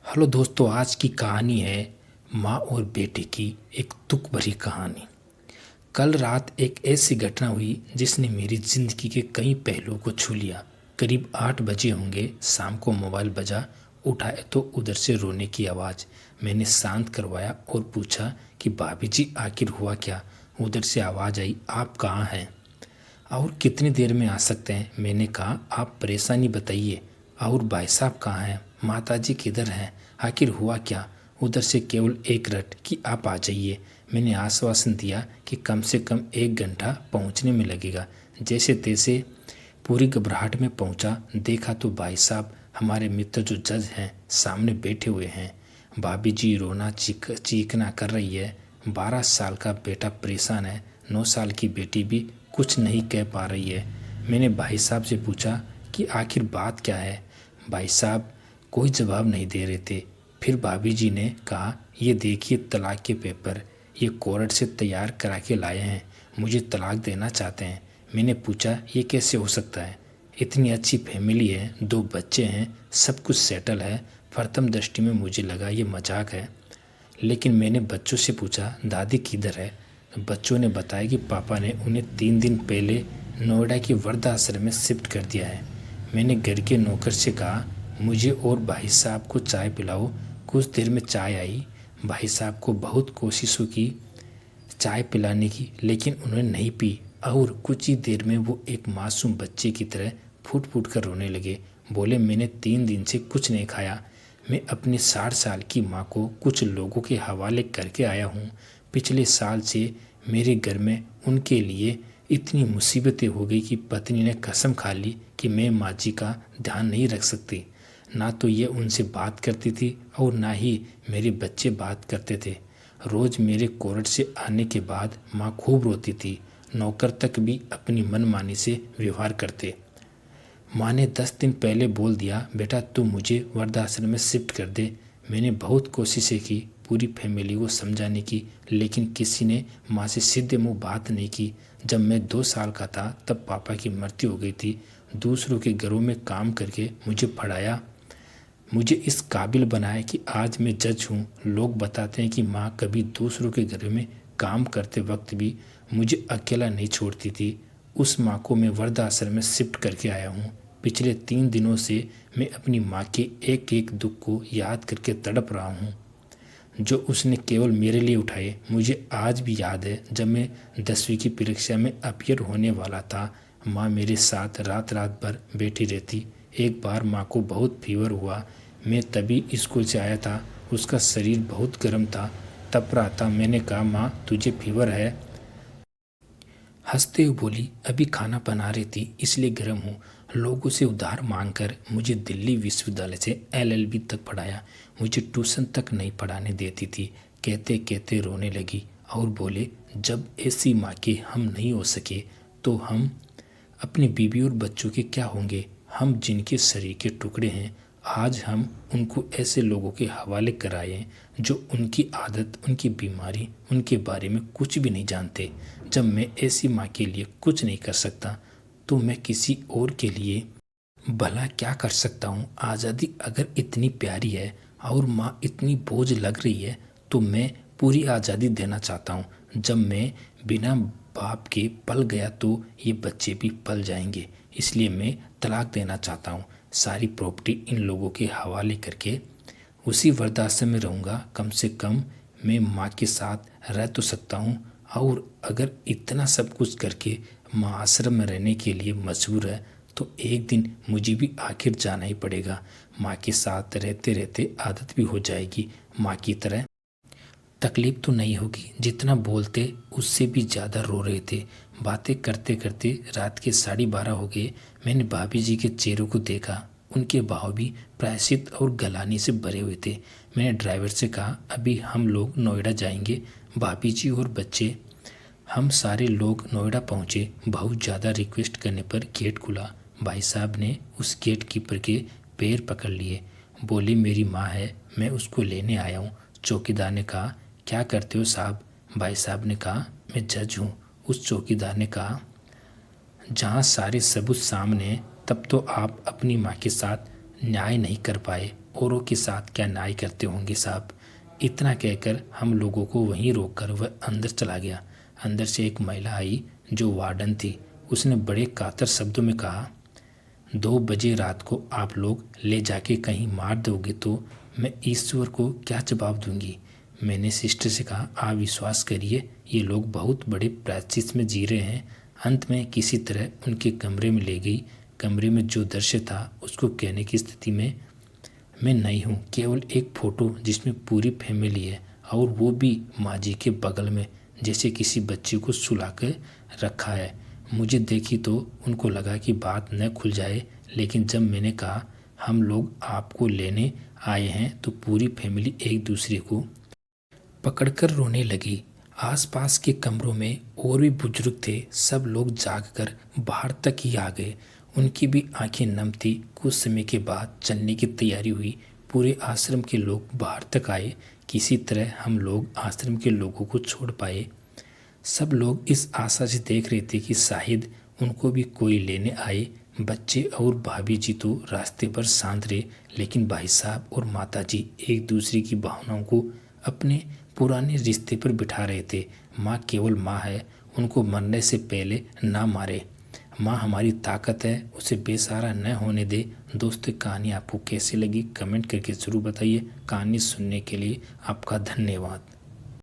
Hello दोस्तों, आज की कहानी है माँ और बेटे की एक दुख भरी कहानी। कल रात एक ऐसी घटना हुई जिसने मेरी जिंदगी के कई पहलुओं को छू लिया। करीब 8 बजे होंगे, शाम को मोबाइल बजा। उठाया तो उधर से रोने की आवाज़। मैंने शांत करवाया और पूछा कि भाभी जी आखिर हुआ क्या। उधर से आवाज़ आई, आप कहाँ हैं और कितनी देर में आ सकते हैं। मैंने कहा, आप परेशानी बताइए। और भाई साहब कहाँ हैं, माताजी किधर हैं, आखिर हुआ क्या। उधर से केवल एक रट कि आप आ जाइए। मैंने आश्वासन दिया कि कम से कम 1 घंटा पहुंचने में लगेगा। जैसे तैसे पूरी घबराहट में पहुंचा। देखा तो भाई साहब, हमारे मित्र जो जज हैं, सामने बैठे हुए हैं। भाभी जी रोना चीखना कर रही है। 12 साल का बेटा परेशान है। 9 साल की बेटी भी कुछ नहीं कह पा रही है। मैंने भाई साहब से पूछा कि आखिर बात क्या है। भाई साहब कोई जवाब नहीं दे रहे थे। फिर भाभी जी ने कहा, ये देखिए तलाक के पेपर, ये कोर्ट से तैयार करा के लाए हैं, मुझे तलाक देना चाहते हैं। मैंने पूछा, ये कैसे हो सकता है, इतनी अच्छी फैमिली है, 2 बच्चे हैं, सब कुछ सेटल है। प्रथम दृष्टि में मुझे लगा ये मजाक है, लेकिन मैंने बच्चों से पूछा, दादी किधर है। बच्चों ने बताया कि पापा ने उन्हें 3 दिन पहले नोएडा के वृद्धाश्रम में शिफ्ट कर दिया है। मैंने घर के नौकर से कहा, मुझे और भाई साहब को चाय पिलाओ। कुछ देर में चाय आई। भाई साहब को बहुत कोशिशों की चाय पिलाने की, लेकिन उन्होंने नहीं पी और कुछ ही देर में वो एक मासूम बच्चे की तरह फूट फूट कर रोने लगे। बोले, मैंने 3 दिन से कुछ नहीं खाया। मैं अपनी 60 साल की माँ को कुछ लोगों के हवाले करके आया हूँ। पिछले साल से मेरे घर में उनके लिए इतनी मुसीबतें हो गई कि पत्नी ने कसम खा ली कि मैं माँ जी का ध्यान नहीं रख सकती। ना तो ये उनसे बात करती थी और ना ही मेरे बच्चे बात करते थे। रोज़ मेरे कोर्ट से आने के बाद माँ खूब रोती थी। नौकर तक भी अपनी मनमानी से व्यवहार करते। माँ ने 10 दिन पहले बोल दिया, बेटा तू मुझे वृद्धाश्रम में शिफ्ट कर दे। मैंने बहुत कोशिशें की पूरी फैमिली को समझाने की, लेकिन किसी ने माँ से सीधे मुंह बात नहीं की। जब मैं 2 साल का था तब पापा की मृत्यु हो गई थी। दूसरों के घरों में काम करके मुझे पढ़ाया, मुझे इस काबिल बनाया कि आज मैं जज हूँ। लोग बताते हैं कि माँ कभी दूसरों के घर में काम करते वक्त भी मुझे अकेला नहीं छोड़ती थी। उस माँ को मैं वृद्धाश्रम में शिफ्ट करके आया हूँ। पिछले 3 दिनों से मैं अपनी माँ के एक एक दुख को याद करके तड़प रहा हूँ, जो उसने केवल मेरे लिए उठाए। मुझे आज भी याद है, जब मैं 10वीं की परीक्षा में अपियर होने वाला था, माँ मेरे साथ रात रात भर बैठी रहती। एक बार माँ को बहुत फीवर हुआ। मैं तभी स्कूल से आया था। उसका शरीर बहुत गर्म था, तप रहा था। मैंने कहा, माँ तुझे फीवर है। हंसते हुए बोली, अभी खाना बना रही थी इसलिए गर्म हूँ। लोगों से उधार मांगकर मुझे दिल्ली विश्वविद्यालय से LLB तक पढ़ाया। मुझे ट्यूशन तक नहीं पढ़ाने देती थी। कहते कहते रोने लगी और बोले, जब ऐसी माँ के हम नहीं हो सके तो हम अपनी बीवी और बच्चों के क्या होंगे। हम जिनके शरीर के टुकड़े हैं, आज हम उनको ऐसे लोगों के हवाले कराए हैं जो उनकी आदत, उनकी बीमारी, उनके बारे में कुछ भी नहीं जानते। जब मैं ऐसी माँ के लिए कुछ नहीं कर सकता तो मैं किसी और के लिए भला क्या कर सकता हूँ। आज़ादी अगर इतनी प्यारी है और माँ इतनी बोझ लग रही है तो मैं पूरी आज़ादी देना चाहता हूँ। जब मैं बिना बाप के पल गया तो ये बच्चे भी पल जाएंगे, इसलिए मैं तलाक देना चाहता हूँ। सारी प्रॉपर्टी इन लोगों के हवाले करके उसी वृद्धाश्रम में रहूँगा। कम से कम मैं माँ के साथ रह तो सकता हूँ। और अगर इतना सब कुछ करके माँ आश्रम में रहने के लिए मजबूर है तो एक दिन मुझे भी आखिर जाना ही पड़ेगा। माँ के साथ रहते रहते आदत भी हो जाएगी। माँ की तरह तकलीफ तो नहीं होगी। जितना बोलते उससे भी ज़्यादा रो रहे थे। बातें करते करते रात के 12:30 हो गए। मैंने भाभी जी के चेहरों को देखा। उनके भाव भी प्रायश्चित और गलानी से भरे हुए थे। मैंने ड्राइवर से कहा, अभी हम लोग नोएडा जाएंगे, भाभी जी और बच्चे। हम सारे लोग नोएडा पहुँचे। बहुत ज़्यादा रिक्वेस्ट करने पर गेट खुला। भाई साहब ने उस गेट कीपर के पैर पकड़ लिए। बोले, मेरी माँ है, मैं उसको लेने आया हूँ। चौकीदार ने कहा, क्या करते हो साहब। भाई साहब ने कहा, मैं जज हूँ। उस चौकीदार ने कहा, जहाँ सारे सबूत सामने हैं तब तो आप अपनी माँ के साथ न्याय नहीं कर पाए औरों के साथ क्या न्याय करते होंगे साहब। इतना कहकर हम लोगों को वहीं रोककर वह अंदर चला गया। अंदर से एक महिला आई जो वार्डन थी। उसने बड़े कातर शब्दों में कहा, 2 बजे रात को आप लोग ले जाके कहीं मार दोगे तो मैं ईश्वर को क्या जवाब दूंगी। मैंने सिस्टर से कहा, आप विश्वास करिए ये लोग बहुत बड़े प्रायश्चित में जी रहे हैं। अंत में किसी तरह उनके कमरे में ले गई। कमरे में जो दृश्य था उसको कहने की स्थिति में मैं नहीं हूँ। केवल एक फ़ोटो जिसमें पूरी फैमिली है और वो भी माँ जी के बगल में, जैसे किसी बच्चे को सुला कर रखा है। मुझे देखी तो उनको लगा कि बात न खुल जाए, लेकिन जब मैंने कहा हम लोग आपको लेने आए हैं तो पूरी फैमिली एक दूसरे को पकड़कर रोने लगी। आसपास के कमरों में और भी बुजुर्ग थे। सब लोग जागकर बाहर तक ही आ गए। उनकी भी आंखें नम थी। कुछ समय के बाद चलने की तैयारी हुई। पूरे आश्रम के लोग बाहर तक आए। किसी तरह हम लोग आश्रम के लोगों को छोड़ पाए। सब लोग इस आशा से देख रहे थे कि शायद उनको भी कोई लेने आए। बच्चे और भाभी जी तो रास्ते पर शांत रहे, लेकिन भाई साहब और माता जी एक दूसरे की भावनाओं को अपने पुराने रिश्ते पर बिठा रहे थे। माँ केवल माँ है, उनको मरने से पहले ना मारे। माँ हमारी ताकत है, उसे बेसहारा न होने दे। दोस्तों, कहानी आपको कैसी लगी कमेंट करके ज़रूर बताइए। कहानी सुनने के लिए आपका धन्यवाद।